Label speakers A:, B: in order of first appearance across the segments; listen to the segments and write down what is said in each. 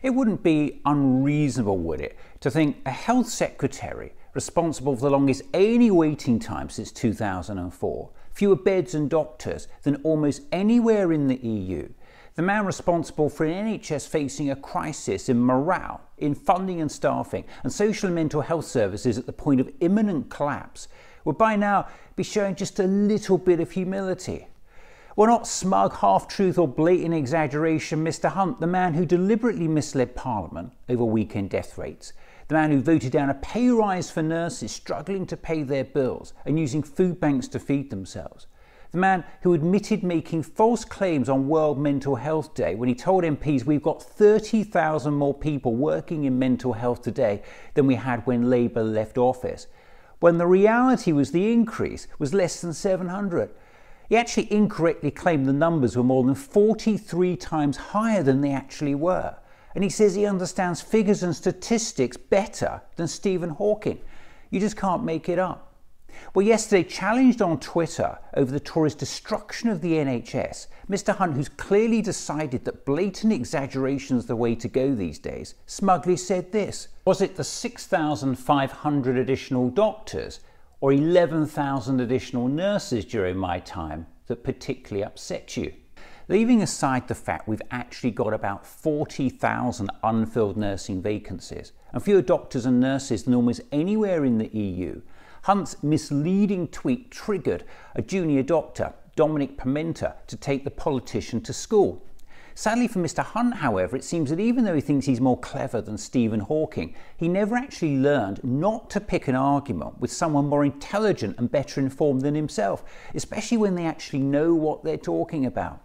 A: It wouldn't be unreasonable, would it, to think a health secretary responsible for the longest A&E waiting time since 2004, fewer beds and doctors than almost anywhere in the EU, the man responsible for an NHS facing a crisis in morale, in funding and staffing, and social and mental health services at the point of imminent collapse, would by now be showing just a little bit of humility. Well, not smug half-truth or blatant exaggeration, Mr Hunt, the man who deliberately misled Parliament over weekend death rates, the man who voted down a pay rise for nurses struggling to pay their bills and using food banks to feed themselves, the man who admitted making false claims on World Mental Health Day when he told MPs we've got 30,000 more people working in mental health today than we had when Labour left office, when the reality was the increase was less than 700. He actually incorrectly claimed the numbers were more than 43 times higher than they actually were. And he says he understands figures and statistics better than Stephen Hawking. You just can't make it up. Well, yesterday, challenged on Twitter over the Tories' destruction of the NHS, Mr Hunt, who's clearly decided that blatant exaggeration is the way to go these days, smugly said this: was it the 6,500 additional doctors or 11,000 additional nurses during my time that particularly upset you? Leaving aside the fact we've actually got about 40,000 unfilled nursing vacancies and fewer doctors and nurses than almost anywhere in the EU, Hunt's misleading tweet triggered a junior doctor, Dominic Pimenta, to take the politician to school. Sadly for Mr Hunt, however, it seems that even though he thinks he's more clever than Stephen Hawking, he never actually learned not to pick an argument with someone more intelligent and better informed than himself, especially when they actually know what they're talking about.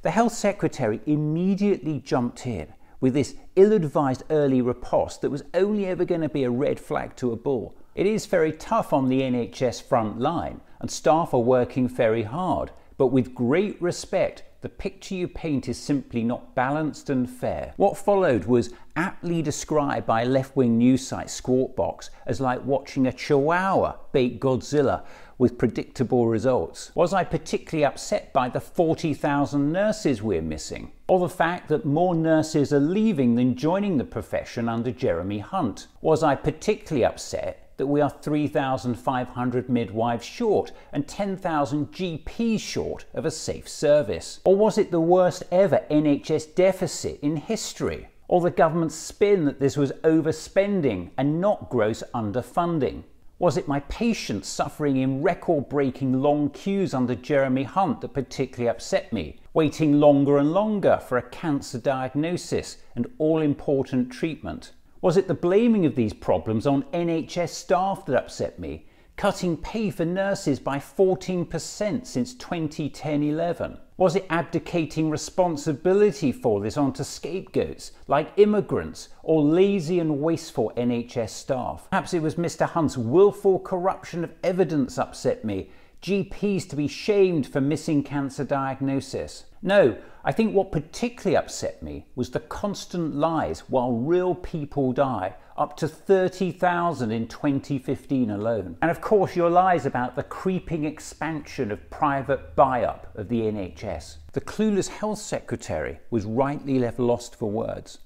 A: The Health Secretary immediately jumped in with this ill-advised early riposte that was only ever going to be a red flag to a bull. It is very tough on the NHS front line, and staff are working very hard, but with great respect, the picture you paint is simply not balanced and fair. What followed was aptly described by left-wing news site Squawkbox as like watching a chihuahua bait Godzilla with predictable results. Was I particularly upset by the 40,000 nurses we're missing? Or the fact that more nurses are leaving than joining the profession under Jeremy Hunt? Was I particularly upset that we are 3,500 midwives short and 10,000 GPs short of a safe service? Or was it the worst ever NHS deficit in history? Or the government's spin that this was overspending and not gross underfunding? Was it my patients suffering in record-breaking long queues under Jeremy Hunt that particularly upset me, waiting longer and longer for a cancer diagnosis and all-important treatment? Was it the blaming of these problems on NHS staff that upset me, cutting pay for nurses by 14% since 2010-11? Was it abdicating responsibility for this onto scapegoats like immigrants or lazy and wasteful NHS staff? Perhaps it was Mr Hunt's willful corruption of evidence upset me, GPs to be shamed for missing cancer diagnosis. No, I think what particularly upset me was the constant lies while real people die, up to 30,000 in 2015 alone. And of course your lies about the creeping expansion of private buy-up of the NHS. The clueless health secretary was rightly left lost for words.